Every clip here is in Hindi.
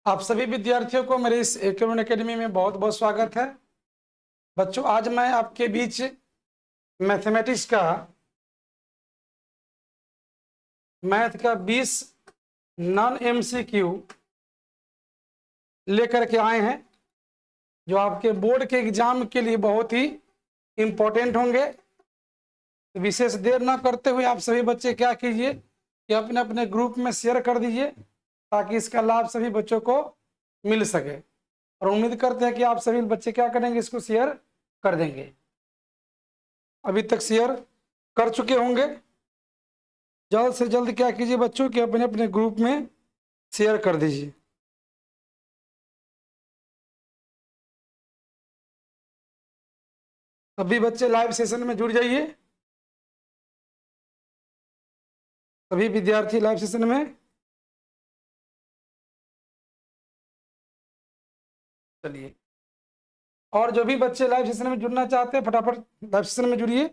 आप सभी विद्यार्थियों को मेरे इस एक्यूमेन एकेडमी में बहुत बहुत स्वागत है। बच्चों, आज मैं आपके बीच मैथमेटिक्स का मैथ का 20 नॉन एमसीक्यू लेकर के आए हैं, जो आपके बोर्ड के एग्जाम के लिए बहुत ही इम्पोर्टेंट होंगे। विशेष देर न करते हुए आप सभी बच्चे क्या कीजिए कि अपने अपने ग्रुप में शेयर कर दीजिए, ताकि इसका लाभ सभी बच्चों को मिल सके। और उम्मीद करते हैं कि आप सभी बच्चे क्या करेंगे, इसको शेयर कर देंगे। अभी तक शेयर कर चुके होंगे। जल्द से जल्द क्या कीजिए बच्चों कि अपने अपने ग्रुप में शेयर कर दीजिए। अभी बच्चे लाइव सेशन में जुड़ जाइए। सभी विद्यार्थी लाइव सेशन में चलिए। और जो भी बच्चे लाइव सेशन में जुड़ना चाहते हैं, फटाफट लाइव सेशन में जुड़िए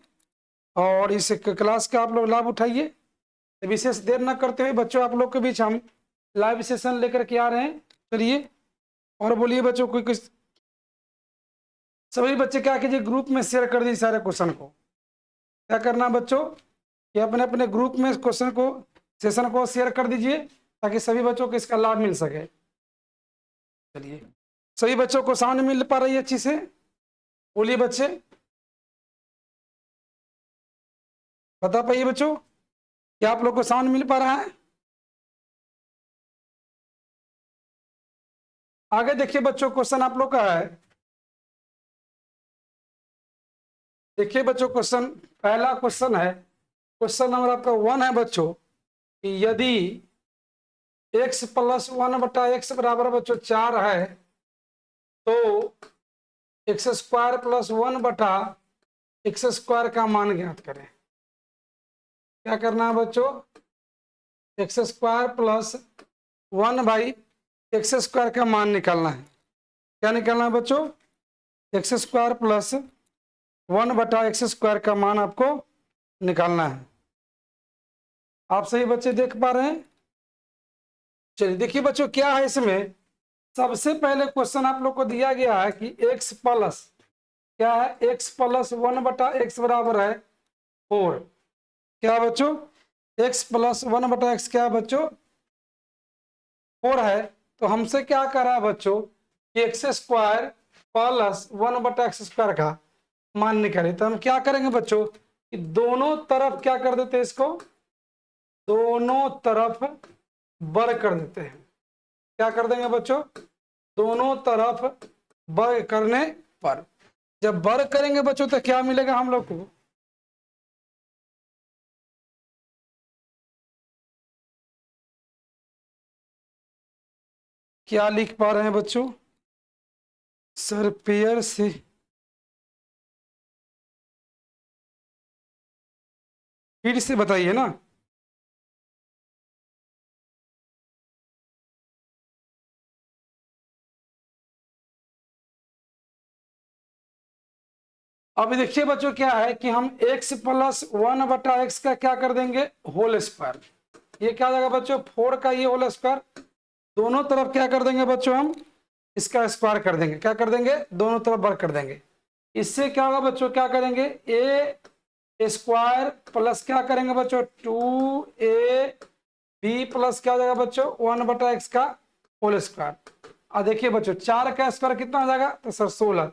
और इस क्लास का आप लोग लाभ उठाइए। विशेष देर न करते हुए बच्चों, आप लोग के बीच हम लाइव सेशन लेकर के आ रहे हैं। चलिए और बोलिए बच्चों, कोई कुछ सभी बच्चे क्या कीजिए, ग्रुप में शेयर कर दीजिए सारे क्वेश्चन को। क्या करना बच्चों कि अपने अपने ग्रुप में क्वेश्चन को सेशन को शेयर कर दीजिए, ताकि सभी बच्चों को इसका लाभ मिल सके। चलिए, सभी बच्चों को साउंड मिल पा रही है अच्छी से? बोलिए बच्चे, बता पाइए बच्चों, क्या आप लोग को साउंड मिल पा रहा है? आगे देखिए बच्चों, क्वेश्चन आप लोग का है। देखिए बच्चों, क्वेश्चन पहला क्वेश्चन है, क्वेश्चन नंबर आपका 1 है बच्चों, कि यदि x प्लस 1/x बराबर बच्चों 4 है, तो एक्स स्क्वायर प्लस 1/x² का मान ज्ञात करें। क्या करना है बच्चों? x² प्लस 1/x² का मान निकालना है। क्या निकालना है बच्चों? x² प्लस 1/x² का मान आपको निकालना है। आप सही बच्चे देख पा रहे हैं? चलिए देखिए बच्चों, क्या है इसमें। सबसे पहले क्वेश्चन आप लोग को दिया गया है कि x प्लस क्या है, x प्लस 1/x बराबर है 4। क्या बच्चों? x प्लस 1/x क्या है बच्चों? 4 है। तो हमसे क्या कर रहा है बच्चों कि x² प्लस 1/x² का मान निकाले। तो हम क्या करेंगे बच्चों कि दोनों तरफ क्या कर देते हैं, इसको दोनों तरफ वर्ग कर देते हैं। क्या कर देंगे बच्चों? दोनों तरफ वर्ग करने पर जब वर्ग करेंगे बच्चों, तो क्या मिलेगा हम लोग को? क्या लिख पा रहे हैं बच्चों? सर पेयर से फिर से बताइए ना। अब देखिए बच्चों, क्या है कि हम x प्लस 1/x का क्या कर देंगे, होल स्क्वायर। ये क्या जाएगा बच्चों? 4 का ये होल स्क्वायर। दोनों तरफ क्या कर देंगे बच्चों, हम इसका स्क्वायर कर देंगे। क्या कर देंगे? दोनों तरफ वर्ग कर देंगे। इससे क्या होगा बच्चों, क्या करेंगे, a स्क्वायर प्लस क्या करेंगे बच्चों, 2ab प्लस क्या हो जाएगा बच्चों, 1/x का होल स्क्वायर। अब देखिए बच्चों, 4 का स्क्वायर कितना आ जाएगा? तो सर 16।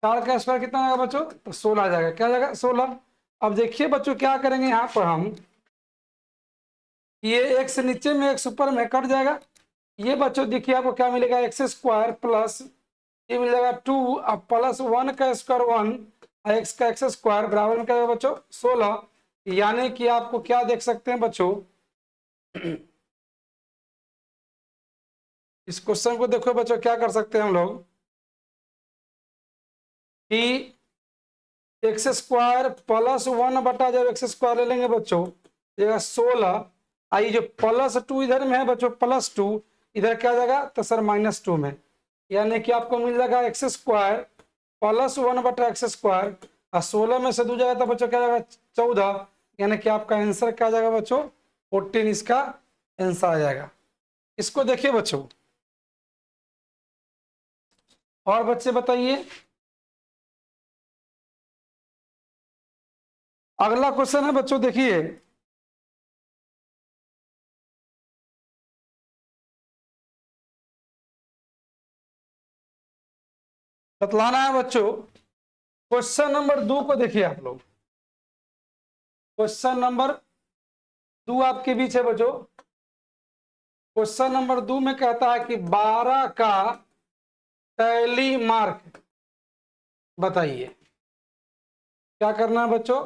4 का स्क्वायर कितना आएगा बच्चों? तो 16 आ जाएगा। क्या आ जाएगा? 16। अब देखिए बच्चों, क्या करेंगे यहाँ पर हम, ये x नीचे में x ऊपर में कट जाएगा। ये बच्चों देखिए आपको क्या मिलेगा, x² प्लस ये मिल जाएगा 2 अब प्लस 1 का स्क्वायर 1 x का x² बराबर में क्या होगा बच्चों, 16। यानी कि आपको क्या देख सकते हैं बच्चों, इस क्वेश्चन को देखो बच्चों, क्या कर सकते हैं हम लोग कि x² प्लस 1 जब x² ले लेंगे बच्चों, ये 16। आई जो +2 इधर में है बच्चों, +2 इधर क्या जाएगा, तो सर -2 में। यानी कि आपको मिल जाएगा x² प्लस 1/x² और 16 में से 2 जाएगा तो बच्चों क्या जाएगा, 14। यानी कि आपका आंसर क्या जाएगा बच्चों, 14 इसका आंसर आ जाएगा। इसको देखिए बच्चों, और बच्चे बताइए, अगला क्वेश्चन है बच्चों, देखिए बतलाना है बच्चों। क्वेश्चन नंबर 2 को देखिए आप लोग। क्वेश्चन नंबर 2 आपके बीच है बच्चों। क्वेश्चन नंबर 2 में कहता है कि 12 का टैली मार्क बताइए। क्या करना है बच्चों?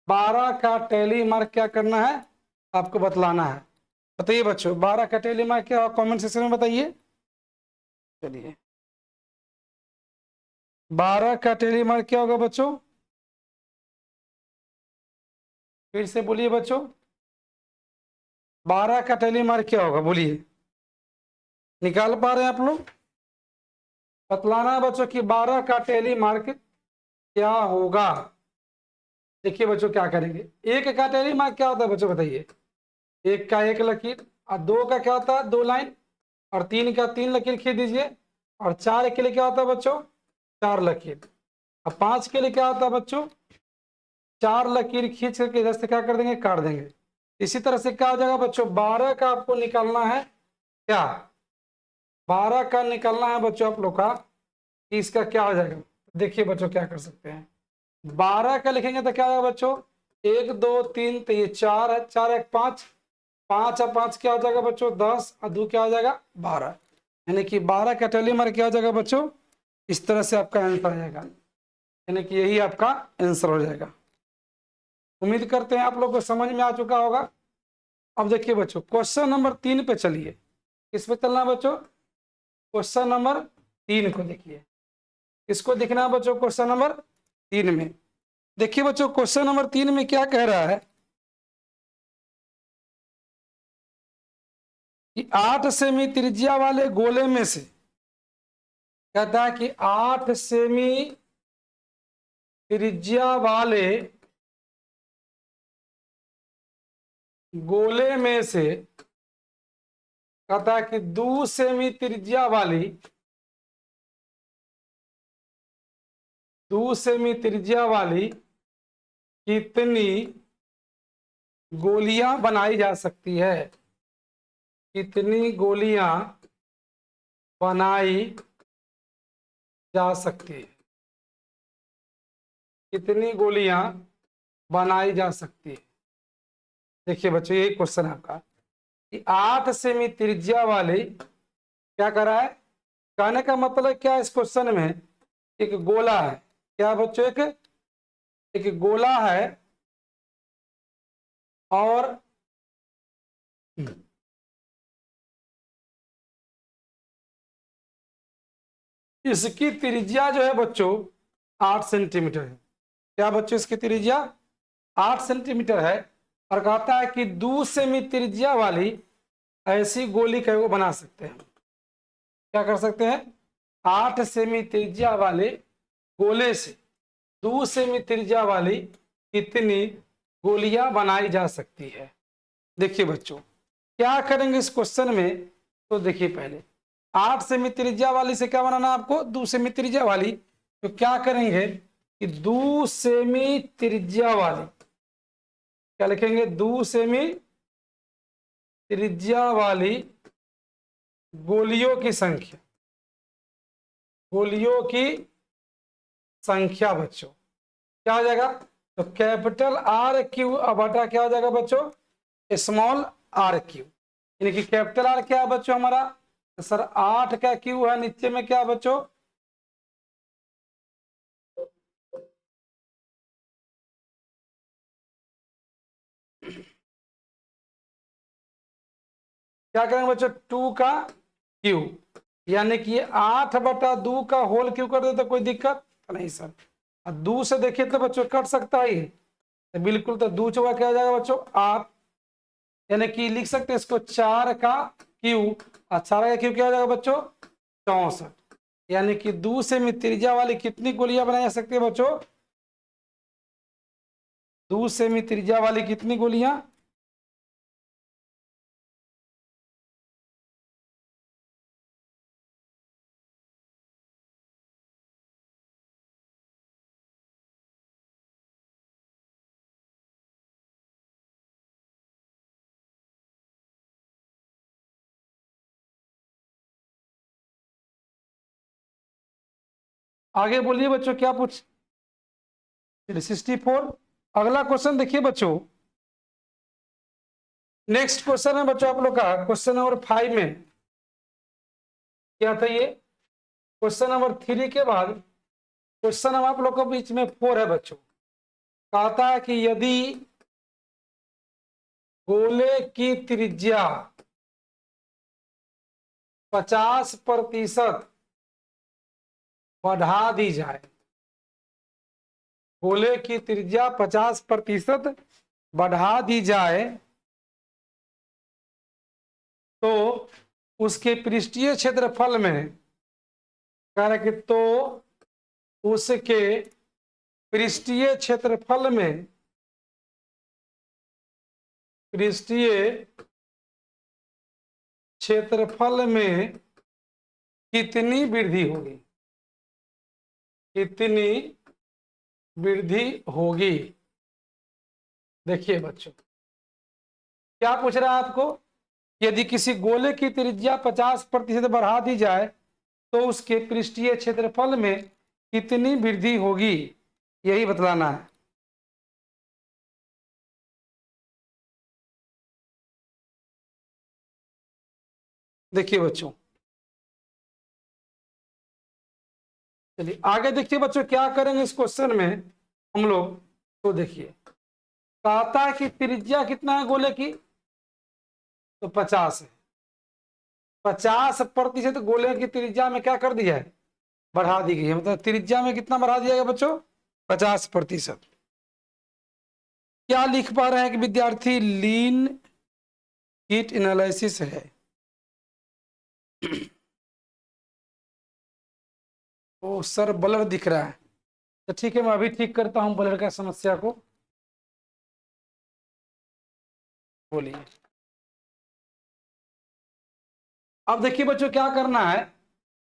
12 का टैली मार्क क्या करना है, आपको बतलाना है। बताइए बच्चों, 12 का टैली मार्क क्या, कमेंट सेक्शन में बताइए। चलिए, 12 का टैली मार्क क्या होगा बच्चों? फिर से बोलिए बच्चों, 12 का टैली मार्क क्या होगा, बोलिए। निकाल पा रहे हैं आप लोग? बतलाना है बच्चों कि 12 का टैली मार्क क्या होगा। देखिए बच्चों क्या करेंगे, एक का टैली मार्क क्या होता है बच्चों बताइए। एक का एक लकीर, और 2 का क्या होता है 2 लाइन, और 3 का 3 लकीर खींच दीजिए, और 4 के लिए क्या होता है बच्चों 4 लकीर, और 5 के लिए क्या होता है बच्चों 4 लकीर खींच करके इधर से क्या कर देंगे, काट देंगे। इसी तरह से क्या हो जाएगा बच्चों, 12 का आपको निकालना है क्या, 12 का निकालना है बच्चों आप लोग का, कि इसका क्या हो जाएगा। देखिए बच्चों क्या कर सकते हैं, 12 का लिखेंगे तो क्या होगा बच्चों, 1 2 3, तो ये 4 है, 4 1 5, 5 और 5 क्या हो जाएगा बच्चों 10, और 2 क्या हो जाएगा 12, यानी कि 12 का टैली मार्क क्या हो जाएगा बच्चों, इस तरह से आपका आंसर आ जाएगा, यानी कि यही आपका आंसर हो जाएगा। उम्मीद करते हैं आप लोग को समझ में आ चुका होगा। अब देखिए बच्चों, क्वेश्चन नंबर 3 पे चलिए। किस पे चलना है बच्चों, क्वेश्चन नंबर 3 को देखिए। किसको देखना है बच्चों, क्वेश्चन नंबर 3 में। देखिए बच्चों, क्वेश्चन नंबर 3 में क्या कह रहा है कि 8 सेमी त्रिज्या वाले गोले में से, कहता है कि 8 सेमी त्रिज्या वाले गोले में से, कहता है कि 2 सेमी त्रिज्या वाली, 2 सेमी त्रिज्या वाली कितनी गोलियां बनाई जा सकती है, कितनी गोलियां बनाई जा सकती है, कितनी गोलियां बनाई जा सकती है। देखिए बच्चों, ये क्वेश्चन है आपका कि 8 सेमी त्रिज्या वाली क्या करा है, कहने का मतलब क्या है इस क्वेश्चन में, एक गोला है, क्या बच्चों एक गोला है, और इसकी त्रिज्या जो है बच्चों 8 सेंटीमीटर है। क्या बच्चों, इसकी त्रिज्या 8 सेंटीमीटर है, और कहता है कि 2 सेमी त्रिज्या वाली ऐसी गोली का वो बना सकते हैं। क्या कर सकते हैं, 8 सेमी त्रिज्या वाले गोले से 2 सेमी त्रिज्या वाली कितनी गोलियां बनाई जा सकती है। देखिए बच्चों, क्या करेंगे इस क्वेश्चन में, तो देखिए पहले 8 सेमी त्रिज्या वाली से क्या बनाना है आपको, 2 सेमी त्रिज्या वाली, तो क्या करेंगे कि 2 सेमी त्रिज्या वाली, क्या लिखेंगे 2 सेमी त्रिज्या वाली गोलियों की संख्या, गोलियों की संख्या बच्चों क्या हो जाएगा, तो कैपिटल आर क्यू बटा क्या हो जाएगा बच्चों स्मॉल आर क्यू, यानी कि कैपिटल आर क्या है बच्चों हमारा, तो सर 8 का क्यू है, नीचे में क्या बच्चों क्या करेंगे बच्चों 2 का क्यू, यानी कि 8 बटा 2 का होल क्यू कर दे तो कोई दिक्कत नहीं सर। और 2 से देखिए तो बच्चों कट सकता है, तो बिल्कुल, तो 2 चौका क्या हो जाएगा बच्चों 8, यानी कि लिख सकते हैं इसको 4 का क्यू, और 4 का क्यू क्या हो जाएगा बच्चों 64, यानी कि 2 सेमी त्रिज्या वाली कितनी गोलियां बनाई जा सकती है बच्चों, 2 सेमी त्रिज्या वाली कितनी गोलियां, आगे बोलिए बच्चों, क्या पूछ 64। अगला क्वेश्चन देखिए बच्चों, नेक्स्ट क्वेश्चन है बच्चों आप लोग का क्वेश्चन नंबर 5 में क्या था ये, क्वेश्चन नंबर 3 के बाद क्वेश्चन नंबर आप लोग के बीच में 4 है बच्चों। कहता है कि यदि गोले की त्रिज्या 50% बढ़ा दी जाए, गोले की त्रिज्या 50% बढ़ा दी जाए तो उसके पृष्ठीय क्षेत्रफल में, कह रहे कि तो उसके पृष्ठीय क्षेत्रफल में, पृष्ठीय क्षेत्रफल में कितनी वृद्धि होगी, कितनी वृद्धि होगी। देखिए बच्चों क्या पूछ रहा है आपको, यदि किसी गोले की त्रिज्या 50% बढ़ा दी जाए तो उसके पृष्ठीय क्षेत्रफल में कितनी वृद्धि होगी, यही बतलाना है। देखिए बच्चों, चलिए आगे देखिए बच्चों क्या करेंगे इस क्वेश्चन में हम लोग। तो देखिए कहता है कि त्रिज्या कितना है गोले की, तो 50 है। 50% गोले की त्रिज्या में क्या कर दिया है, बढ़ा दी गई है। मतलब त्रिज्या में कितना बढ़ा दिया गया बच्चों, 50%। क्या लिख पा रहे हैं कि विद्यार्थी, लीन हीट एनालिसिस है। ओ सर ब्लर दिख रहा है, तो ठीक है मैं अभी ठीक करता हूं ब्लर का समस्या को। बोलिए। अब देखिए बच्चों क्या करना है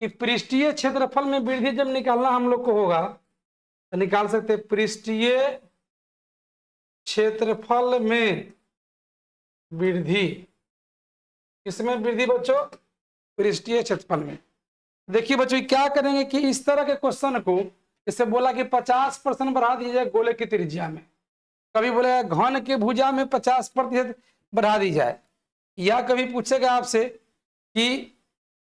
कि पृष्ठीय क्षेत्रफल में वृद्धि जब निकालना हम लोग को होगा तो निकाल सकते हैं पृष्ठीय क्षेत्रफल में वृद्धि। किसमें वृद्धि बच्चों, पृष्ठीय क्षेत्रफल में। देखिए बच्चों क्या करेंगे कि इस तरह के क्वेश्चन को, जैसे बोला कि 50% बढ़ा दिया जाए गोले की त्रिज्या में, कभी बोलेगा घन के भुजा में 50% बढ़ा दी जाए, या कभी पूछेगा आपसे कि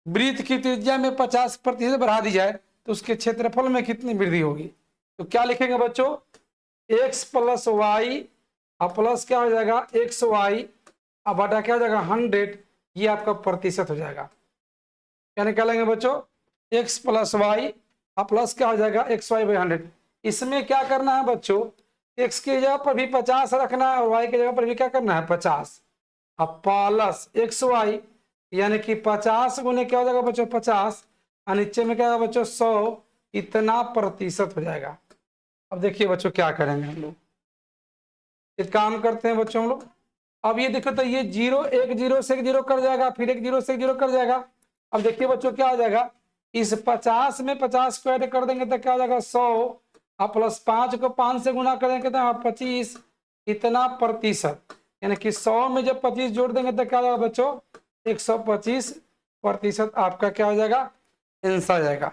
वृत्त की त्रिज्या में 50% बढ़ा दी जाए तो उसके क्षेत्रफल में कितनी वृद्धि होगी। तो क्या लिखेंगे बच्चों, x प्लस वाई और प्लस क्या हो जाएगा एक्स वाई और बटा क्या हो जाएगा 100, ये आपका प्रतिशत हो जाएगा। क्या निकालेंगे बच्चों, x प्लस वाई और प्लस क्या हो जाएगा एक्स वाई बाई 100। इसमें क्या करना है बच्चों, x की जगह पर भी 50 रखना है और y की जगह पर भी क्या करना है 50, अब प्लस एक्स वाई यानी कि 50 गुने क्या हो जाएगा बच्चों 50 और नीचे में क्या होगा बच्चों 100, इतना प्रतिशत हो जाएगा। अब देखिए बच्चों क्या करेंगे हम लोग, एक काम करते हैं बच्चों हम लोग। अब ये देखो तो ये जीरो, एक जीरो से एक जीरो कर जाएगा, फिर एक जीरो से एक जीरो कर जाएगा। अब देखिए बच्चों क्या हो जाएगा, इस 50 में 50 को ऐड कर देंगे तो क्या हो जाएगा 100 और प्लस 5 को 5 से गुना कर देंगे तो 25, इतना प्रतिशत। यानी कि 100 में जब 25 जोड़ देंगे तो क्या हो जाएगा बच्चों 125% आपका क्या हो जाएगा आंसर आ जाएगा।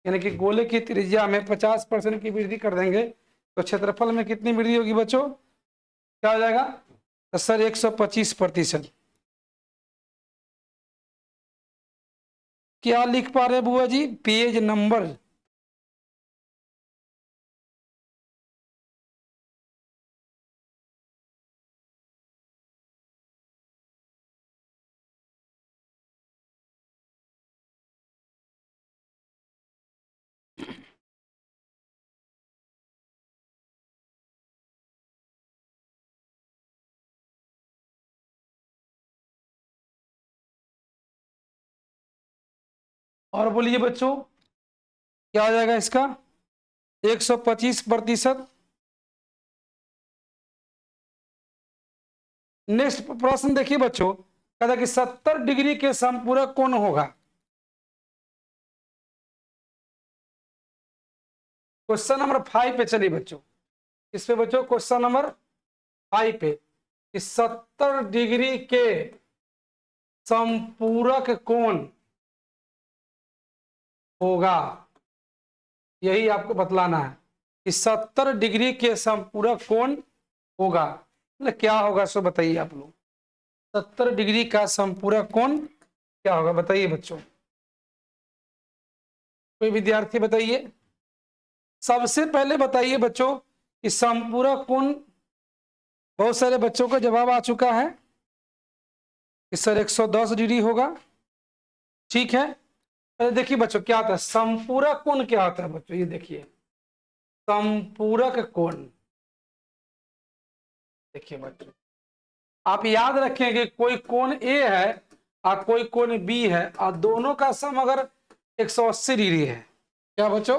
यानी कि गोले की त्रिज्या में 50% की वृद्धि कर देंगे तो क्षेत्रफल में कितनी वृद्धि होगी बच्चों, क्या हो जाएगा, तो सर 125%। क्या लिख पा रहे हैं बुआ जी, पेज नंबर। और बोलिए बच्चों क्या हो जाएगा इसका 125%। नेक्स्ट प्रश्न देखिए बच्चों, कहता कि 70 डिग्री के समपूरक कोण होगा। क्वेश्चन नंबर 5 पे चलिए बच्चों, इस पे बच्चों क्वेश्चन नंबर 5 पे कि 70 डिग्री के संपूरक कोण होगा, यही आपको बतलाना है कि 70 डिग्री के संपूरक कोण होगा, मतलब क्या होगा सो बताइए आप लोग। 70 डिग्री का संपूरक कोण क्या होगा बताइए बच्चों, कोई विद्यार्थी बताइए। सबसे पहले बताइए बच्चों कि संपूरक कोण, बहुत सारे बच्चों का जवाब आ चुका है कि सर 110 डिग्री होगा। ठीक है, देखिए बच्चों क्या होता है संपूरक कोण, क्या होता है बच्चों, ये देखिए संपूरक कोण। देखिए बच्चों आप याद रखेंगे कोई कोण ए है और कोई कोण बी है और दोनों का सम अगर 180 डिग्री है, क्या बच्चों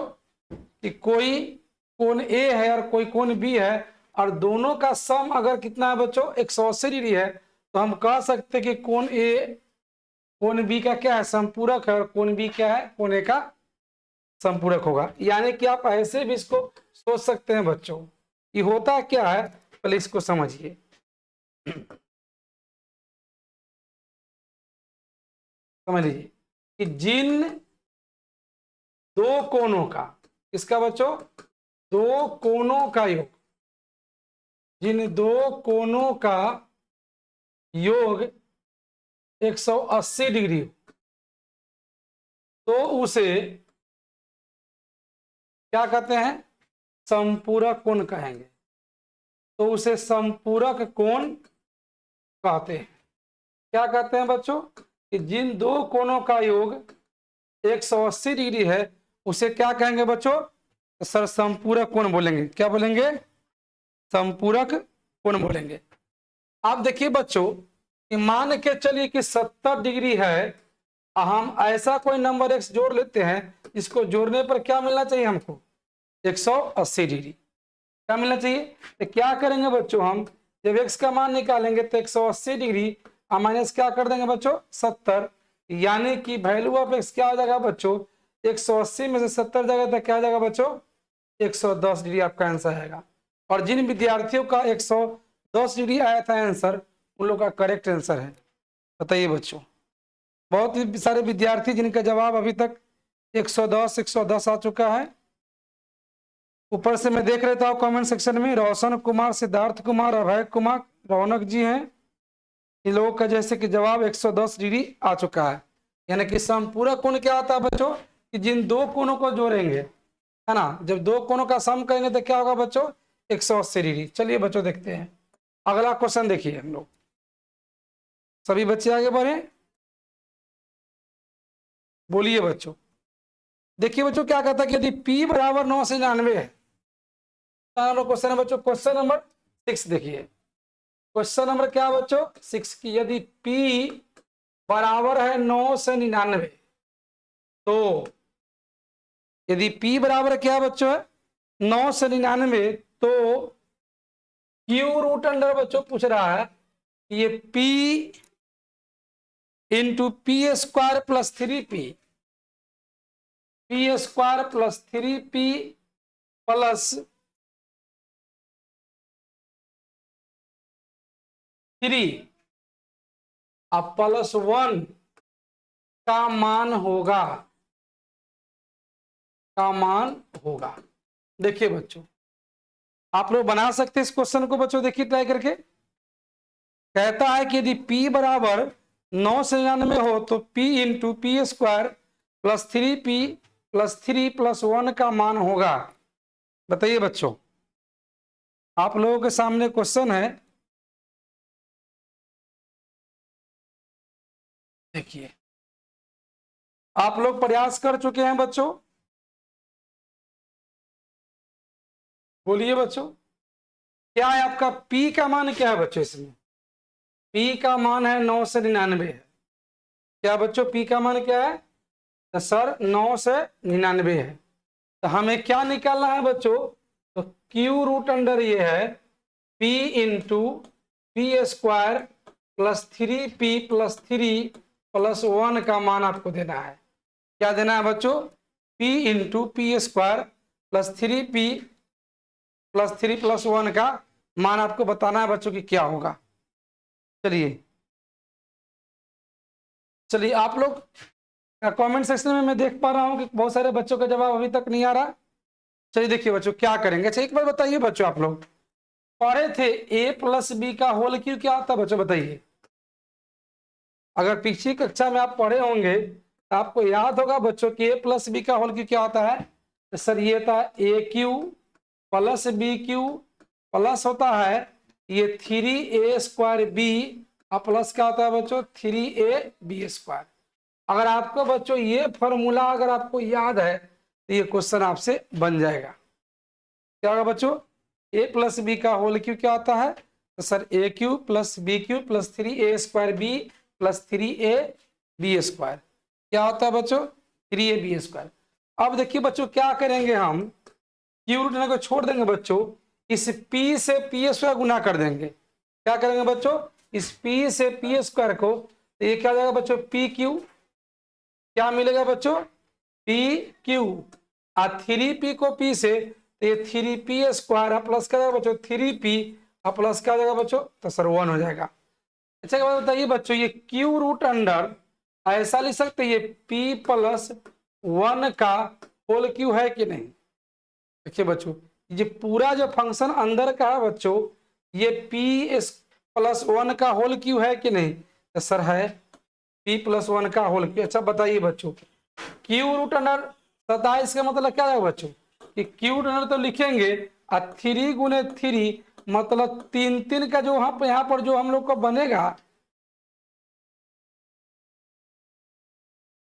कि कोई कोण ए है और कोई कोण बी है और दोनों का सम अगर कितना है बच्चों 180 डिग्री है, तो हम कह सकते हैं कि कोण ए कोण बी का क्या है संपूरक है और कोण बी क्या है कोण ए का संपूरक होगा। यानी कि आप ऐसे भी इसको सोच सकते हैं बच्चों, ये होता क्या है पहले इसको समझिए। समझ लीजिए कि जिन दो कोणों का, किसका बच्चों, दो कोणों का योग, जिन दो कोणों का योग 180 डिग्री तो उसे क्या कहते हैं संपूरक कोण कहेंगे, तो उसे संपूरक कोण कहते हैं। क्या कहते हैं बच्चों कि जिन दो कोणों का योग 180 डिग्री है उसे क्या कहेंगे बच्चों, तो सर संपूरक कोण बोलेंगे। क्या बोलेंगे, संपूरक कोण बोलेंगे। आप देखिए बच्चों कि मान के चलिए कि 70 डिग्री है, हम ऐसा कोई नंबर x जोड़ लेते हैं जिसको जोड़ने पर क्या मिलना चाहिए हमको 180 डिग्री, क्या मिलना चाहिए। तो क्या करेंगे बच्चों, हम जब x का मान निकालेंगे तो 180 डिग्री माइनस क्या कर देंगे बच्चों 70, यानी कि वैल्यू ऑफ x क्या हो जाएगा बच्चों 180 में से 70 जाएगा तो क्या हो जाएगा बच्चों 110 डिग्री आपका आंसर आएगा। और जिन विद्यार्थियों का 110 डिग्री आया था आंसर, उन लोग का करेक्ट आंसर है। बताइए बच्चों, बहुत ही सारे विद्यार्थी जिनका जवाब अभी तक 110 आ चुका है। ऊपर से मैं देख रहा था कमेंट सेक्शन में रोशन कुमार, सिद्धार्थ कुमार, अभय कुमार, रौनक जी हैं, इन लोगों का जैसे कि जवाब 110 डिग्री आ चुका है। यानी कि संपूरक कोण क्या होता है बच्चों कि जिन दो कोणों को जोड़ेंगे, है ना, जब दो कोणों का सम करेंगे तो क्या होगा बच्चों 180 डिग्री। चलिए बच्चों देखते हैं अगला क्वेश्चन, देखिए हम लोग सभी बच्चे आगे बढ़े, बोलिए बच्चों। देखिए बच्चों क्या कहता है कि यदि P बराबर 9 से 99 है, क्वेश्चन है बच्चों क्वेश्चन नंबर 6। देखिए क्वेश्चन नंबर क्या बच्चों 6 की यदि P बराबर है 9 से 99, तो यदि P बराबर क्या बच्चों है 9 से 99, तो क्यू रूट अंडर बच्चों पूछ रहा है कि ये P into P square plus 3P, P square plus 3P plus 3 अब प्लस 1 का मान होगा, का मान होगा। देखिए बच्चों आप लोग बना सकते हैं इस क्वेश्चन को बच्चों, देखिए ट्राई करके। कहता है कि यदि P बराबर 9 से 99 हो तो P into P square plus 3P plus 3 plus 1 का मान होगा। बताइए बच्चों, आप लोगों के सामने क्वेश्चन है, देखिए आप लोग प्रयास कर चुके हैं बच्चों, बोलिए बच्चों क्या है आपका P का मान क्या है बच्चों, इसमें P का मान है 9 से 99 है। क्या बच्चों P का मान क्या है, तो सर 9 से 99 है। तो हमें क्या निकालना है बच्चों, तो Q रूट अंडर ये है P into P square plus 3P plus 3 plus 1 का मान आपको देना है। क्या देना है बच्चों P into P square plus 3P plus 3 plus 1 का मान आपको बताना है बच्चों कि क्या होगा। चलिए आप लोग कमेंट सेक्शन में मैं देख पा रहा हूं कि बहुत सारे बच्चों का जवाब अभी तक नहीं आ रहा। चलिए देखिए बच्चों क्या करेंगे। अच्छा एक बार बताइए बच्चों, आप लोग पढ़े थे ए प्लस बी का होल क्यों क्या होता है बच्चों, बताइए। अगर पिछली कक्षा में आप पढ़े होंगे तो आपको याद होगा बच्चों कि ए प्लस बी का होल क्यों क्या होता है। तो सर ये था A cube plus B cube plus होता है ये 3a² बी और प्लस क्या होता है बच्चों 3ab²। अगर आपको बच्चों ये फॉर्मूला अगर आपको याद है तो ये क्वेश्चन आपसे बन जाएगा। क्या होगा बच्चों, ए प्लस बी का होल क्यू क्या होता है, तो sir A cube plus B cube plus 3a² B plus 3ab²। क्या होता है बच्चों 3ab²। अब देखिए बच्चों क्या करेंगे, हम क्यू रूट को छोड़ देंगे बच्चों, इस p से p² गुना कर देंगे। क्या करेंगे बच्चों, इस p से p² को, तो ये क्या हो जाएगा बच्चों पी क्यू। क्या मिलेगा बच्चों पी क्यू और 3p को p से, तो ये 3p² प्लस क्या जाएगा बच्चों 3p और प्लस क्या जाएगा बच्चों, तो सर 1 हो जाएगा। अच्छा के बाद बताइए बच्चों ये क्यू रूट अंडर ऐसा लिख सकते ये p प्लस 1 का होल क्यू है कि नहीं। देखिए बच्चों ये पूरा जो फंक्शन अंदर का है बच्चों ये p+1 का होल क्यू है कि नहीं, तो सर है p+1 का होल क्यू। अच्छा बताइए बच्चों क्यू रूट अंडर 27 का मतलब क्या है बच्चों कि क्यू रूट अंडर तो लिखेंगे और 3 गुने 3 मतलब 3 का जो यहाँ पर जो हम लोग को बनेगा,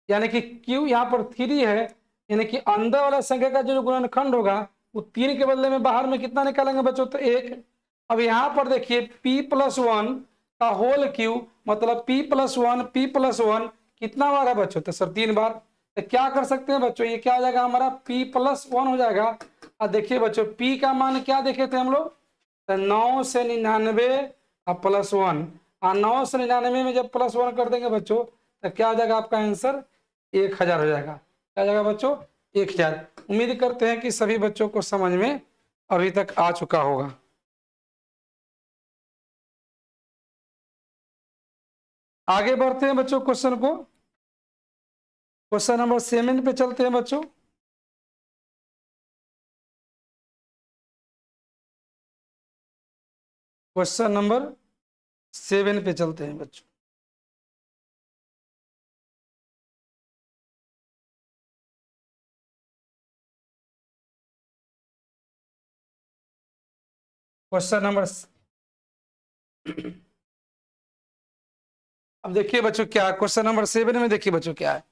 यानी कि क्यू यहाँ पर 3 है, यानी कि अंदर वाला संख्या का जो गुणनखंड होगा वो 3 के बदले में बाहर में कितना निकालेंगे बच्चों, तो 1। अब यहाँ पर देखिए p+1 का होल क्यू मतलब p+1 कितना बार है बच्चों, तो सर 3 बार। तो क्या कर सकते हैं बच्चों, ये क्या हो जाएगा हमारा p+1 हो जाएगा। और देखिए बच्चों p का मान क्या देखे थे हम लोग, तो 9 से 99 और +1, और 9 से 99 में जब +1 कर देंगे बच्चों तो क्या हो जाएगा आपका आंसर 1000 हो जाएगा। क्या जाएगा बच्चों 1000। उम्मीद करते हैं कि सभी बच्चों को समझ में अभी तक आ चुका होगा। आगे बढ़ते हैं बच्चों क्वेश्चन को, क्वेश्चन नंबर 7 पे चलते हैं बच्चों। क्वेश्चन नंबर 7 पे चलते हैं बच्चों। क्वेश्चन नंबर अब देखिए बच्चों क्या क्वेश्चन नंबर 7 में देखिए बच्चों क्या है,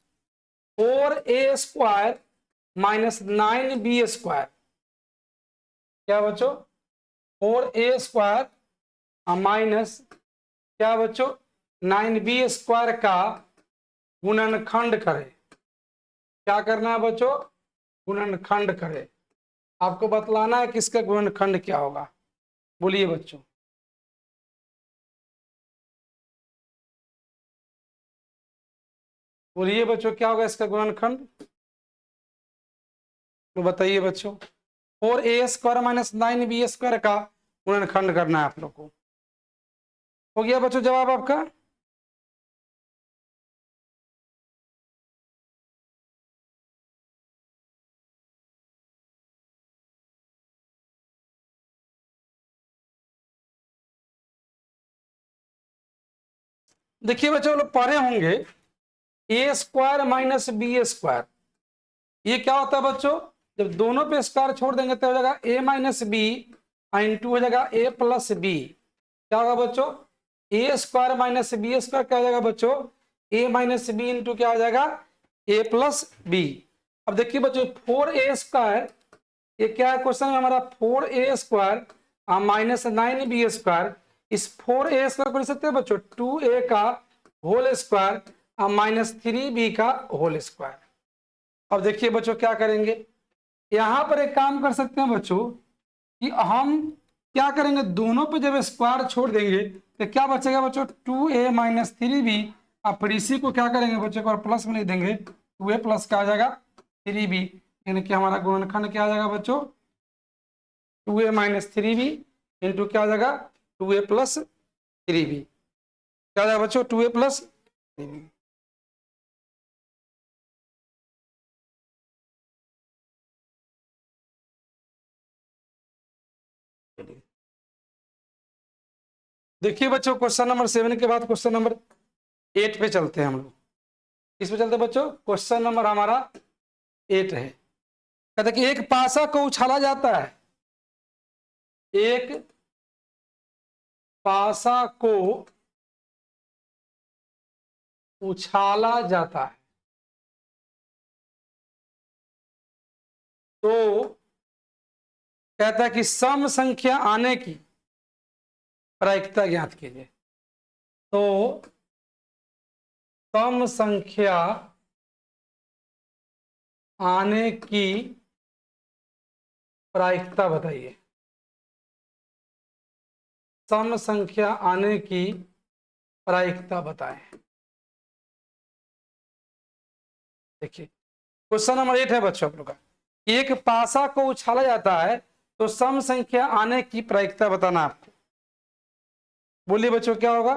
4a² माइनस 9b²। क्या बच्चों 4a² माइनस क्या बच्चों 9b² का गुणनखंड करे। क्या करना है बच्चों, गुणनखंड करे। आपको बतलाना है कि इसका गुणनखंड क्या होगा, बोलिए बच्चों। बोलिए बच्चों क्या होगा इसका गुणनखंड, तो बताइए बच्चों। 4a² माइनस 9b² का गुणनखंड करना है आप लोग को। हो गया बच्चों जवाब आपका। देखिए बच्चों लोग पढ़े होंगे a² माइनस b²। ये क्या होता है बच्चों, जब दोनों पे स्क्वायर छोड़ देंगे तो हो जाएगा a माइनस बी इंटू हो जाएगा a प्लस बी। क्या होगा बच्चों a² माइनस b² क्या हो जाएगा बच्चों a माइनस बी इंटू क्या हो जाएगा a प्लस बी। अब देखिए बच्चों 4a², ये क्या है क्वेश्चन में हमारा 4a² माइनस 9b²। इस 4a² को लिख सकते हैं बच्चों 2a का होल स्क्वायर माइनस 3b का होल स्क्वायर। अब देखिए बच्चों क्या करेंगे, यहां पर एक काम कर सकते हैं बच्चों कि हम क्या करेंगे, दोनों पे जब स्क्वायर छोड़ देंगे तो क्या बचेगा बच्चों 2a माइनस 3b। अब फिर इसी को क्या करेंगे बच्चों को प्लस में लिख देंगे 2a प्लस क्या आ जाएगा 3b, यानी कि हमारा गुणनखंड क्या आ जाएगा बच्चों 2a माइनस 3b इंटू क्या आ जाएगा 2a प्लस 3b। क्या आ जाएगा बच्चों 2a प्लस 3b। देखिए बच्चों, क्वेश्चन नंबर 7 के बाद क्वेश्चन नंबर 8 पे चलते हैं हम लोग। किस पे चलते हैं बच्चों? क्वेश्चन नंबर हमारा 8 है। कहते कि एक पासा को उछाला जाता है, एक पासा को उछाला जाता है तो कहता है कि सम संख्या आने की प्रायिकता ज्ञात कीजिए। तो सम संख्या आने की प्रायिकता बताइए। सम संख्या आने की प्रायिकता बताएं। देखिए क्वेश्चन नंबर 8 है बच्चों आप लोग का। एक पासा को उछाला जाता है तो सम संख्या आने की प्रायिकता बताना आपको। बोलिए बच्चों क्या होगा?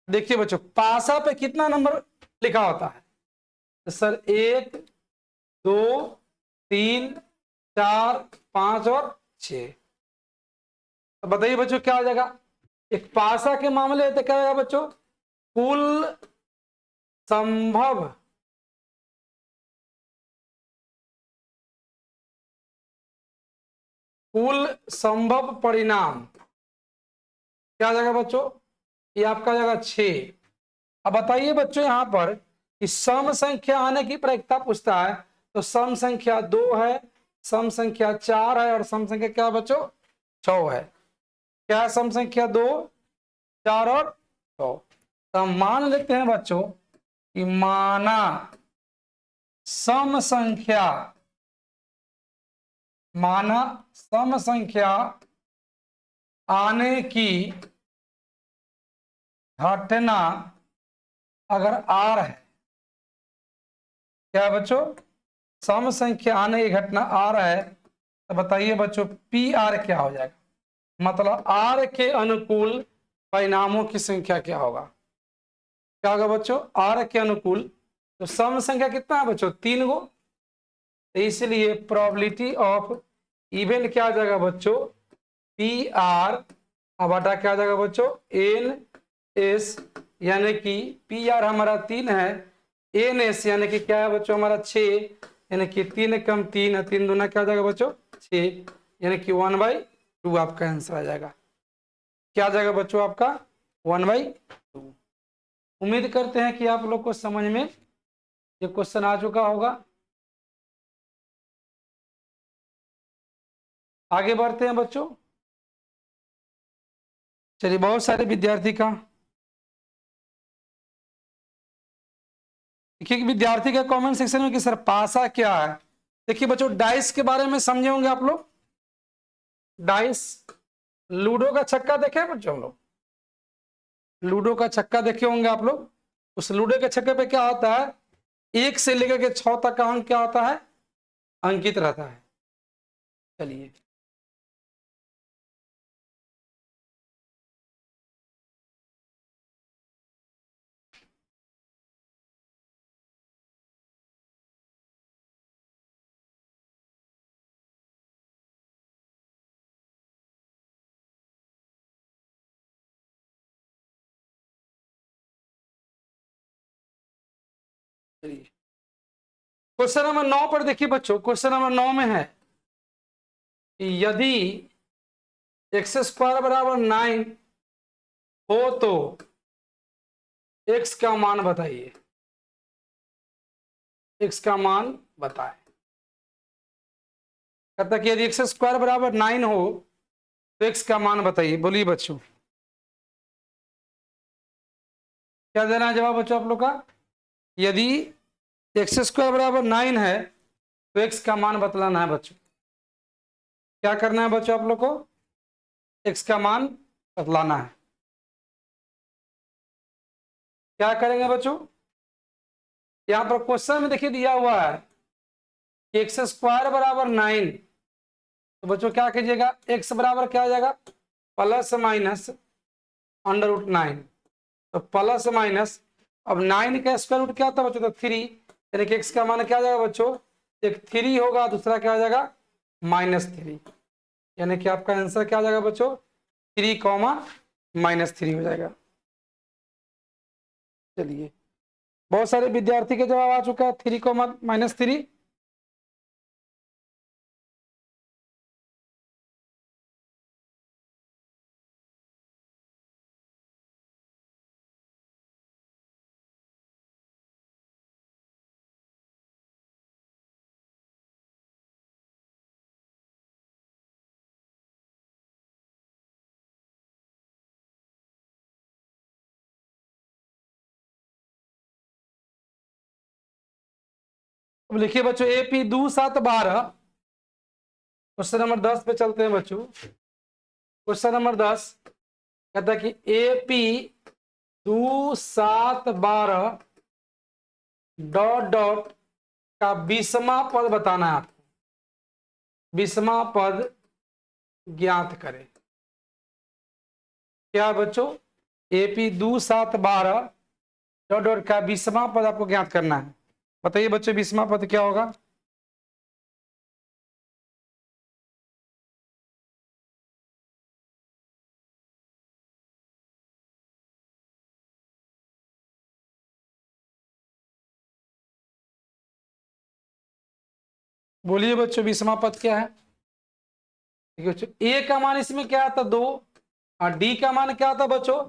देखिए बच्चों, पासा पे कितना नंबर लिखा होता है? तो सर 1 2 3 4 5 और 6। तो बताइए बच्चों क्या हो जाएगा? एक पासा के मामले में तो क्या होगा बच्चों? कुल संभव परिणाम क्या आ जाएगा बच्चों? ये आपका आ जाएगा 6। अब बताइए बच्चों यहां पर कि सम संख्या आने की प्रायिकता पूछता है, तो सम संख्या 2 है, सम संख्या 4 है और सम संख्या क्या बच्चों? 6 है। क्या है सम संख्या? 2 4 और 6। तो हम मान लेते हैं बच्चों कि माना सम संख्या आने की घटना अगर आर है, क्या बच्चों? सम संख्या आने की घटना आर है, तो बताइए बच्चों पी आर क्या हो जाएगा? मतलब आर के अनुकूल परिणामों की संख्या क्या होगा? क्या होगा बच्चों? आर के अनुकूल। तो सम संख्या कितना है बच्चों? 3 गो। तो इसलिए प्रोबेबिलिटी ऑफ इवेंट क्या आ जाएगा बच्चों? पी आर बटा क्या आ जाएगा बच्चों? एन एस, यानी कि पी आर हमारा 3 है, एन एस यानी कि क्या है बच्चों? हमारा 6, यानी कि 3 कम 3 है, 3 दूना क्या आ जाएगा बच्चों? 6, यानी कि 1/2 आपका आंसर आ जाएगा। क्या आ जाएगा बच्चों आपका? 1/2। उम्मीद करते हैं कि आप लोग को समझ में ये क्वेश्चन आ चुका होगा। आगे बढ़ते हैं बच्चों। चलिए, बहुत सारे विद्यार्थी का देखिए, विद्यार्थी का कमेंट सेक्शन में कि सर पासा क्या है। देखिए बच्चों, डाइस के बारे में समझे होंगे आप लोग। डाइस, लूडो का छक्का देखे बच्चों? हम लोग लूडो का छक्का देखे होंगे आप लोग। उस लूडो के छक्के पे क्या होता है? 1 से लेकर के 6 तक का अंक क्या होता है? अंकित रहता है। चलिए, चलिए क्वेश्चन नंबर 9 पर देखिए बच्चों। क्वेश्चन नंबर 9 में है कि यदि x² बराबर 9 हो तो x का मान बताइए। x का मान बताए। कहता कि यदि x² बराबर 9 हो तो x का मान बताइए। बोलिए बच्चों क्या देना है जवाब बच्चों आप लोग का? यदि x² बराबर 9 है तो x का मान बतलाना है बच्चों। क्या करना है बच्चों आप लोग को? x का मान बतलाना है। क्या करेंगे बच्चों? यहां पर क्वेश्चन में देखिए दिया हुआ है कि x² बराबर 9, तो बच्चों क्या कीजिएगा? x बराबर क्या आ जाएगा? Plus minus √9। तो प्लस माइनस, अब 9 का स्क्वायर रूट क्या होता है बच्चों? तो 3, यानी कि x का मान क्या आ जाएगा बच्चों? एक 3 होगा, दूसरा क्या आ जाएगा? -3, यानी कि आपका आंसर क्या आ जाएगा बच्चों, 3, -3 हो जाएगा। चलिए, बहुत सारे विद्यार्थी के जवाब आ चुका है 3, -3। अब लिखिए बच्चों, AP 2, 7, 12। क्वेश्चन नंबर 10 पे चलते हैं बच्चों। क्वेश्चन नंबर 10 कहता है कि AP 2, 7, 12 डॉट डॉट का 20वां पद बताना है आपको। 20वां पद ज्ञात करें। क्या है बच्चों, AP 2, 7, 12 डॉट डॉट का 20वां पद आपको ज्ञात करना है। बताइए बच्चों 20वां पद क्या होगा। बोलिए बच्चों 20वां पद क्या है। ठीक है बच्चों, ए का मान इसमें क्या आता 2 और डी का मान क्या आता बच्चों,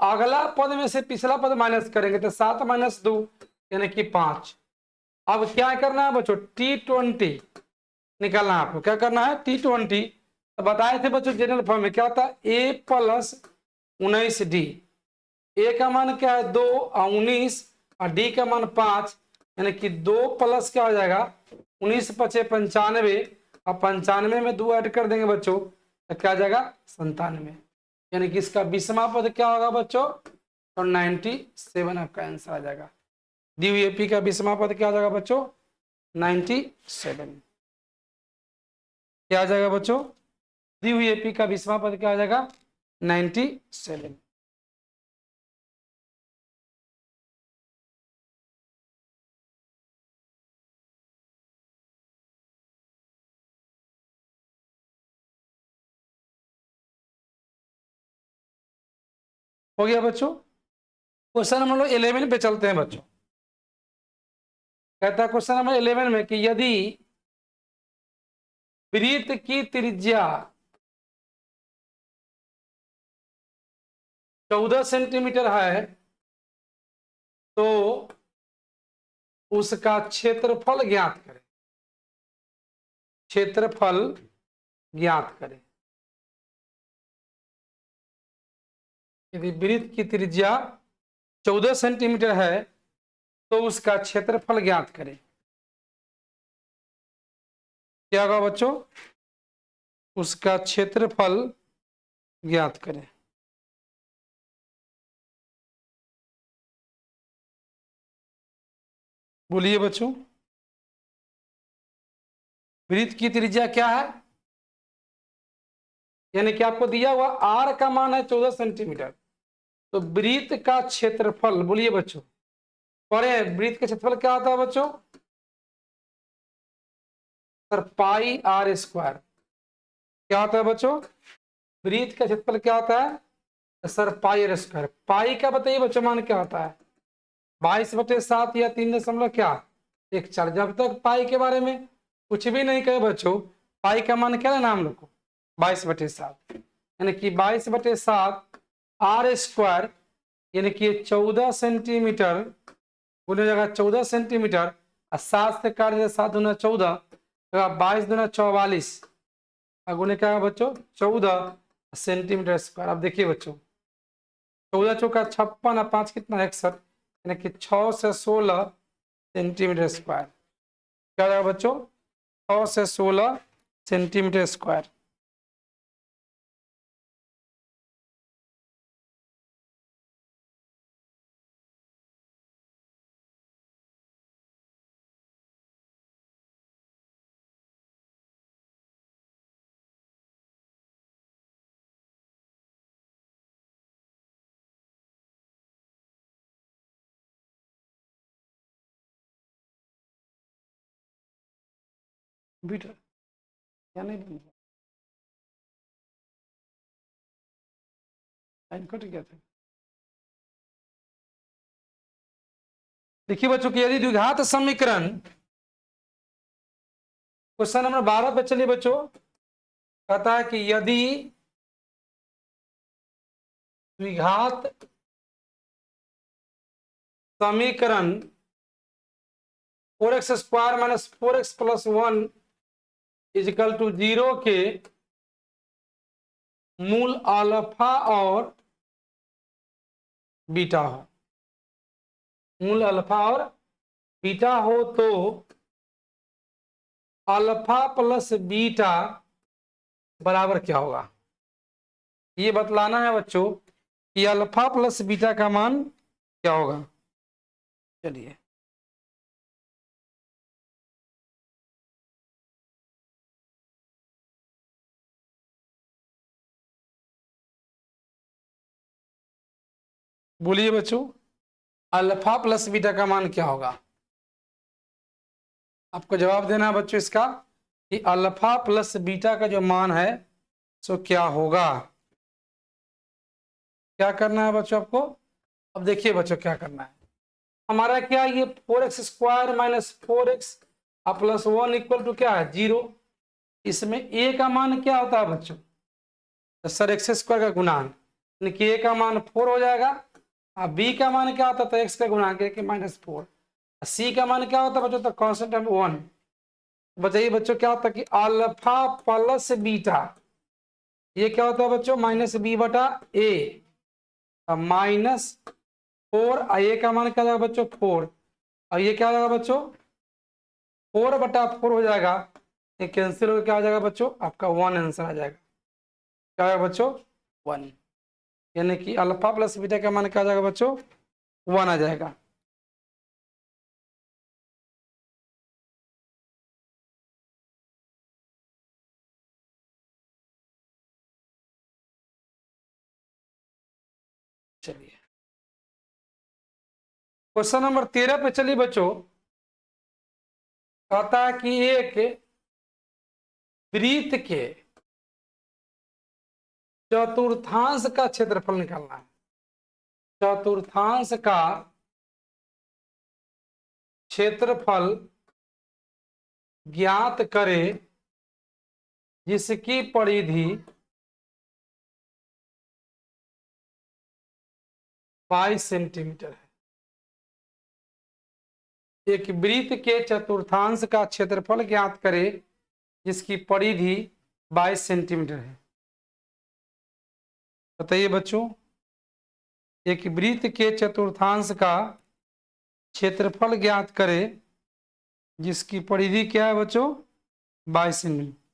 अगला पद में से पिछला पद माइनस करेंगे तो 7 - 2 यानी कि 5। अब क्या करना है बच्चों, T20 निकालना है आपको। क्या करना है, T20। तो बताए थे बच्चों जनरल फॉर्म में क्या होता है, A + 19D। ए का मान क्या है 2 और 19 और डी का मान 5, यानी कि 2 प्लस क्या हो जाएगा 19 × 5 = 95 और 95 में 2 ऐड कर देंगे बच्चों तो क्या आ जाएगा 97। यानी कि इसका 20वां पद क्या होगा बच्चों, तो 97 आपका आंसर आ जाएगा। दी हुई एपी का 20वां पद क्या आ जाएगा बच्चों, 97। क्या आ जाएगा बच्चों, दी हुई एपी का 20वां पद क्या आ जाएगा 97। हो गया बच्चों। क्वेश्चन नंबर 11 पे चलते हैं बच्चों। कहता है क्वेश्चन नंबर 11 में कि यदि वृत्त की त्रिज्या 14 सेंटीमीटर है तो उसका क्षेत्रफल ज्ञात करें। क्षेत्रफल ज्ञात करें। यदि वृत्त की त्रिज्या 14 सेंटीमीटर है तो उसका क्षेत्रफल ज्ञात करें। क्या होगा बच्चों, उसका क्षेत्रफल ज्ञात करें। बोलिए बच्चों, वृत्त की त्रिज्या क्या है, यानी कि आपको दिया हुआ आर का मान है 14 सेंटीमीटर। तो वृत्त का क्षेत्रफल, बोलिए बच्चों, पढ़े वृत्त का क्षेत्रफल क्या होता है बच्चों, सर πr²। क्या होता है बच्चों, वृत्त का क्षेत्रफल क्या होता है सर πr²। पाई का बताइए बच्चों मान क्या होता है, 22/7 या 3 क्या 1/4। जब तक पाई के बारे में कुछ भी नहीं कहे बच्चों, पाई का मान क्या है नाम लोग 22/7, यानी कि 22/7 r², यानी कि 14 सेंटीमीटर बोले जाएगा 14 सेंटीमीटर। और 7 से काट दिया 7 दूना 14, 22 दूना 44 गुने क्या है बच्चों 14 सेंटीमीटर स्क्वायर। अब देखिए बच्चों 14 चौका 56 और 5 कितना 61, यानी कि 6 से 16 सेंटीमीटर स्क्वायर। क्या होगा बच्चों, 6 से 16 सेंटीमीटर स्क्वायर। क्या नहीं बन रहा, लाइन कट गया था। देखिए बच्चों कि यदि द्विघात समीकरण, क्वेश्चन नंबर 12 पे चलिए बच्चों, कहता है कि यदि द्विघात समीकरण 4x² minus 4x plus 1 is equal to 0 के मूल अल्फा और बीटा हो, मूल अल्फा और बीटा हो, तो अल्फा प्लस बीटा बराबर क्या होगा, ये बतलाना है बच्चों कि अल्फा प्लस बीटा का मान क्या होगा। चलिए बोलिए बच्चों, अल्फा प्लस बीटा का मान क्या होगा। आपको जवाब देना है बच्चों इसका कि अल्फा प्लस बीटा का जो मान है सो क्या होगा। क्या करना है बच्चों आपको, अब देखिए बच्चों क्या करना है। हमारा क्या, ये 4x² minus 4x plus 1 equal to क्या है 0। इसमें a का मान क्या होता है बच्चों, तो सर x² का गुणांक, यानी कि a का मान 4 हो जाएगा, और b का मान क्या होता था x का गुणांक के माइनस 4, c का मान क्या होता है बच्चों, तो कांस्टेंट है 1। बताइए बच्चों क्या होता है कि अल्फा प्लस बीटा, ये क्या होता है बच्चों माइनस बी बटा ए, -4, ए का मान क्या जाएगा बच्चों 4, और ये क्या हो जाएगा बच्चों 4/4 हो जाएगा, ये कैंसिल होकर क्या आ जाएगा बच्चों आपका 1 आंसर आ जाएगा। क्या आएगा बच्चों 1, यानी कि अल्फा प्लस बीटा का मान क्या आ जाएगा बच्चों 1 आ जाएगा। चलिए क्वेश्चन नंबर 13 पे चलिए बच्चों, कहता है कि एक वृत्त के चतुर्थांश का क्षेत्रफल निकालना है। चतुर्थांश का क्षेत्रफल ज्ञात करें जिसकी परिधि 22 सेंटीमीटर है। एक वृत्त के चतुर्थांश का क्षेत्रफल ज्ञात करें जिसकी परिधि 22 सेंटीमीटर है। बताइए बच्चों, एक वृत्त के चतुर्थांश का क्षेत्रफल ज्ञात करें जिसकी परिधि क्या है बच्चों 22 सेंटीमीटर।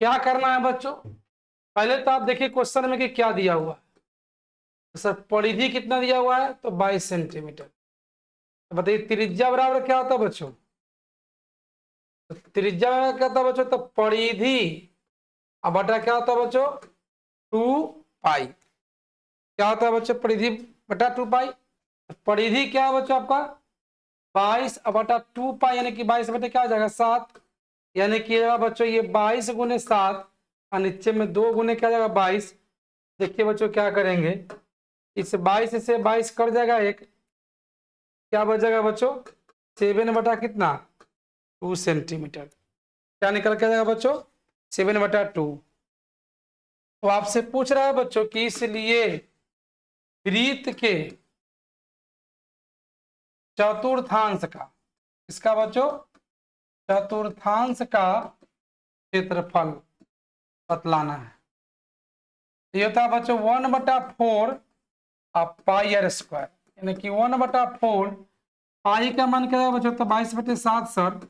क्या करना है बच्चों, पहले तो आप देखिए क्वेश्चन में कि क्या दिया हुआ है, तो सर परिधि कितना दिया हुआ है तो 22 सेंटीमीटर। तो बताइए त्रिज्या बराबर क्या होता है बच्चों, तो त्रिज्या क्या होता है बच्चों, तो परिधि अब बटा क्या होता है बच्चों 2 पाई। क्या होता है बच्चों परिधि बटा 2 पाई, परिधि क्या है बच्चों आपका 22 बटा 2 पाई, यानी कि 22 बटे क्या हो जाएगा 7, यानी कि बच्चों ये 22 गुने 7 और नीचे में 2 गुने क्या जाएगा 22। देखिए बच्चों क्या करेंगे, इस 22 से 22 कट जाएगा, एक क्या बच जाएगा बच्चों 7 बटा कितना 2 सेंटीमीटर। क्या निकल के जाएगा बच्चों 7/2। तो आपसे पूछ रहा है बच्चों कि इसलिए वृत्त के चतुर्थांश का, इसका बच्चों चतुर्थांश का क्षेत्रफल बतलाना है। ये होता है बच्चों 1/4 पाई² यानी कि 1/4 पाई का मान क्या है बच्चों तो 22/7 सर,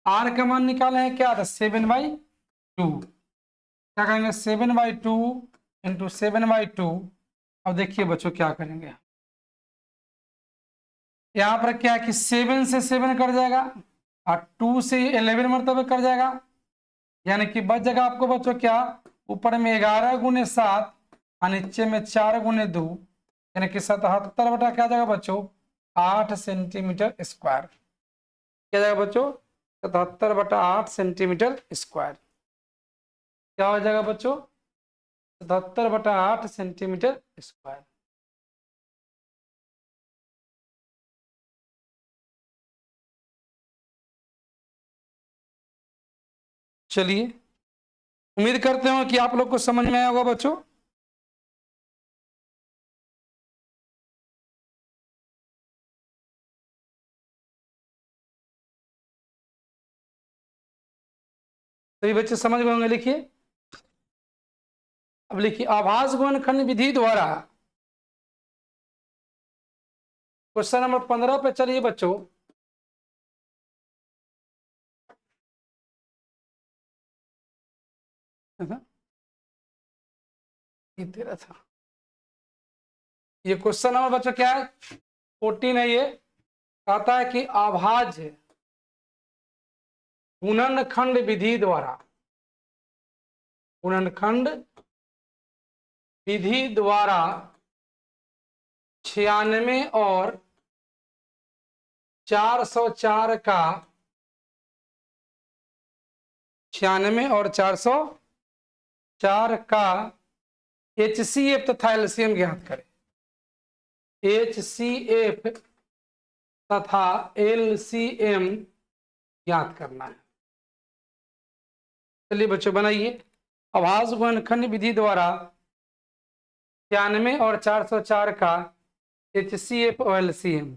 आर का मान निकाले हैं क्या था 7/2। क्या करेंगे 7/2 इंटू 7/2। अब देखिए बच्चों क्या करेंगे, यहाँ पर क्या है कि 7 से 7 कट जाएगा और 2 से 11 मरतबे कट जाएगा, यानी कि बच जाएगा आपको बच्चों क्या, ऊपर में 11 × 7 और नीचे में 4 × 2, यानी कि 77 बटा क्या जाएगा बच्चों 8 सेंटीमीटर स्क्वायर। क्या जाएगा बच्चों 77 बटा 8 सेंटीमीटर स्क्वायर। क्या हो जाएगा बच्चों 77 बटा 8 सेंटीमीटर स्क्वायर। चलिए, उम्मीद करते हो कि आप लोग को समझ में आया होगा बच्चों। सभी बच्चे समझ गए होंगे। लिखिए, अब लिखिए आभास गुणनखंड विधि द्वारा, क्वेश्चन नंबर 15 पे चलिए बच्चों। ये तेरा था, ये क्वेश्चन नंबर बच्चों क्या है 14 है। ये कहता है कि अभाज्य गुणनखंड विधि द्वारा, गुणनखंड विधि द्वारा 96 और 404 का 96 और 404 का HCF तथा एलसीएम ज्ञात करें। HCF तथा LCM ज्ञात करना है। चलिए बच्चों बनाइए, आभास गुणनखंड विधि द्वारा 96 और 404 का HCF और LCM।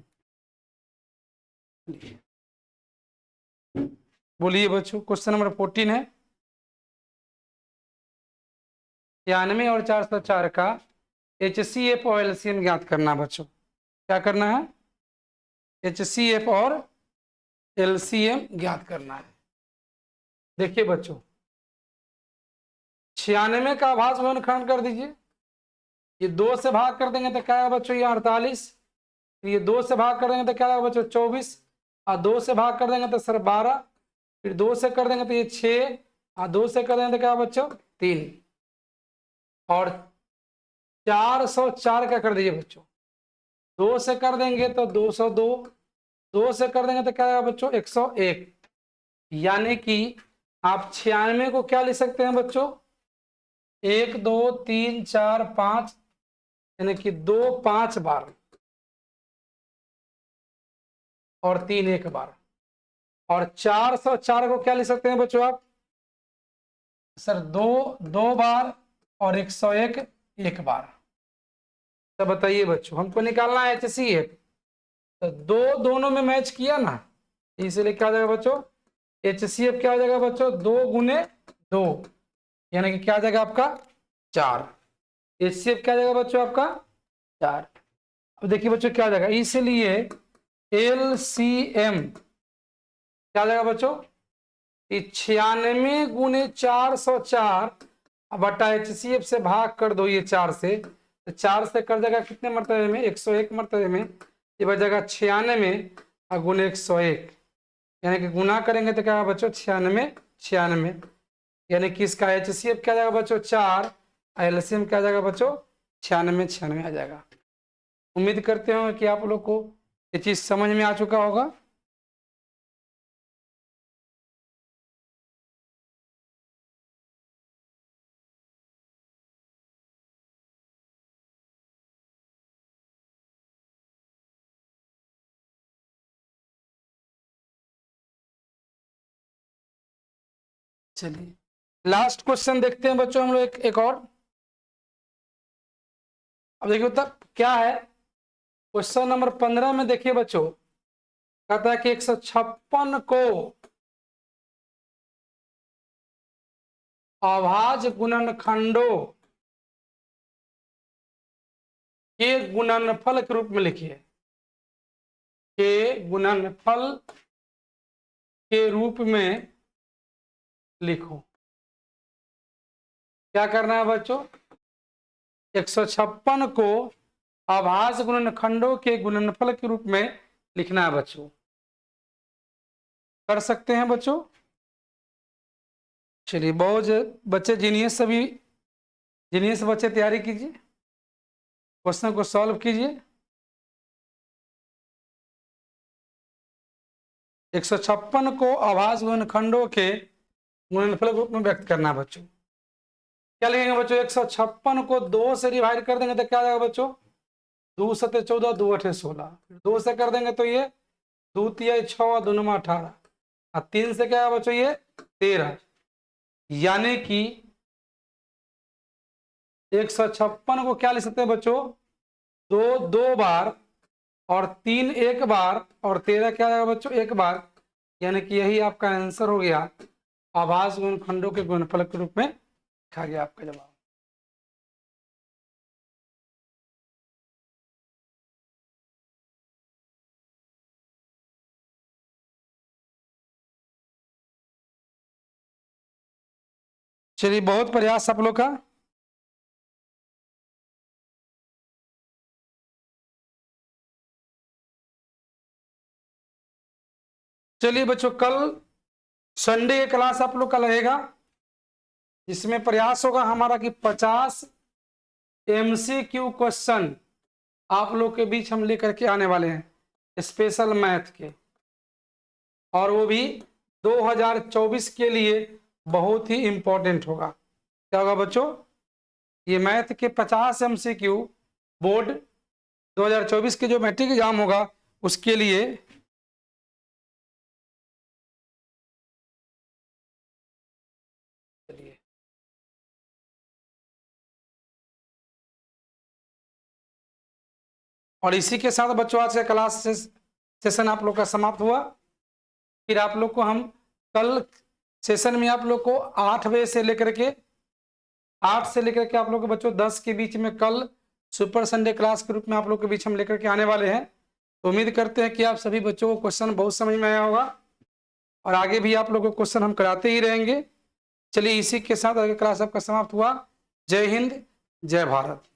बोलिए बच्चों, क्वेश्चन नंबर 14 है 96 और 404 का HCF और LCM ज्ञात करना। बच्चों क्या करना है, HCF और LCM ज्ञात करना है। देखिए बच्चों 96 का आभास गुणनखंड कर दीजिए, ये 2 से भाग कर देंगे तो क्या आएगा बच्चों ये 48, ये 2 से भाग कर देंगे तो क्या आएगा बच्चों 24, और 2 से भाग कर देंगे तो सर 12, फिर 2 से कर देंगे तो ये 6, और 2 से कर देंगे तो क्या बच्चों 3, और 404 का कर दीजिए बच्चों। 2 से कर देंगे तो 202, 2 से कर देंगे तो क्या आएगा बच्चों 101, यानी कि आप 96 को क्या लिख सकते हैं बच्चों 1 2 3 4 5, यानी कि 2 5 बार और 3 1 बार, और 404 को क्या लिख सकते हैं बच्चों आप सर 2 2 बार और 101 1 बार। तो बताइए बच्चों हमको निकालना है HCF, तो दोनों में मैच किया ना, इसलिए क्या हो जाएगा बच्चों HCF क्या हो जाएगा बच्चों 2 × 2, यानी कि क्या आ जाएगा आपका 4। HCF क्या आ जाएगा बच्चों आपका 4। अब देखिए बच्चों क्या आ जाएगा, इसलिए LCM क्या आ जाएगा बच्चों 96 × 404 बटा HCF से भाग कर दो ये 4 से, तो 4 से कर जाएगा कितने मरतबे में 101 मरतबे में, ये बच जाएगा 96 और गुने 101, यानी कि गुना करेंगे तो क्या होगा बच्चों 96 96, यानी कि इसका HCF क्या जाएगा बच्चों 4, LCM क्या जाएगा बच्चों 96 96 आ जाएगा। उम्मीद करते हो कि आप लोग को ये चीज समझ में आ चुका होगा। चलिए लास्ट क्वेश्चन देखते हैं बच्चों हम लोग एक और। अब देखिए तब क्या है क्वेश्चन नंबर 15 में देखिए बच्चों कहता है कि 156 को अभाज्य गुणनखंडों के गुणनफल के रूप में लिखिए, के गुणनफल के रूप में लिखो। क्या करना है बच्चों 156 को अभाज्य गुणनखंडों के गुणनफल के रूप में लिखना है बच्चों। कर सकते हैं बच्चों? चलिए, बहुत बच्चे जीनियस, सभी जीनियस बच्चे तैयारी कीजिए, क्वेश्चन को सॉल्व कीजिए। 156 को अभाज्य गुणनखंडों के गुणनफल के रूप में व्यक्त करना है बच्चों। क्या लिखेंगे बच्चों? 156 को 2 से डिवाइड कर देंगे तो क्या आ जाएगा बच्चों? 2 सते 14, 2 अठे 16। 2 से कर देंगे तो ये 2 तिया 6 और 2 नमा 18, और 3 से क्या है बच्चों? ये 13। यानी कि 156 को क्या लिख सकते हैं बच्चों? 2 2 बार, और 3 1 बार, और 13 क्या आएगा बच्चों? 1 बार। यानी कि यही आपका आंसर हो गया, अभाज्य गुणनखंडों के गुणनफल के रूप में लिखा गया आपका जवाब। चलिए, बहुत प्रयास आप लोग का। चलिए बच्चों, कल संडे क्लास आप लोग का लगेगा, जिसमें प्रयास होगा हमारा कि 50 MCQ क्वेश्चन आप लोग के बीच हम लेकर के आने वाले हैं, स्पेशल मैथ के, और वो भी 2024 के लिए बहुत ही इंपॉर्टेंट होगा। क्या होगा बच्चों? ये मैथ के 50 MCQ बोर्ड 2024 के जो मैट्रिक एग्जाम होगा उसके लिए और इसी के साथ बच्चों आज का क्लास सेशन आप लोग का समाप्त हुआ। फिर आप लोग को हम कल सेशन में आप लोग को 8 बजे से लेकर के 8 से लेकर के आप लोग के बच्चों 10 के बीच में कल सुपर संडे क्लास के रूप में आप लोग के बीच हम लेकर के आने वाले हैं। तो उम्मीद करते हैं कि आप सभी बच्चों को क्वेश्चन बहुत समझ में आया होगा, और आगे भी आप लोगों को क्वेश्चन हम कराते ही रहेंगे। चलिए, इसी के साथ आगे क्लास आपका समाप्त हुआ। जय हिंद, जय भारत।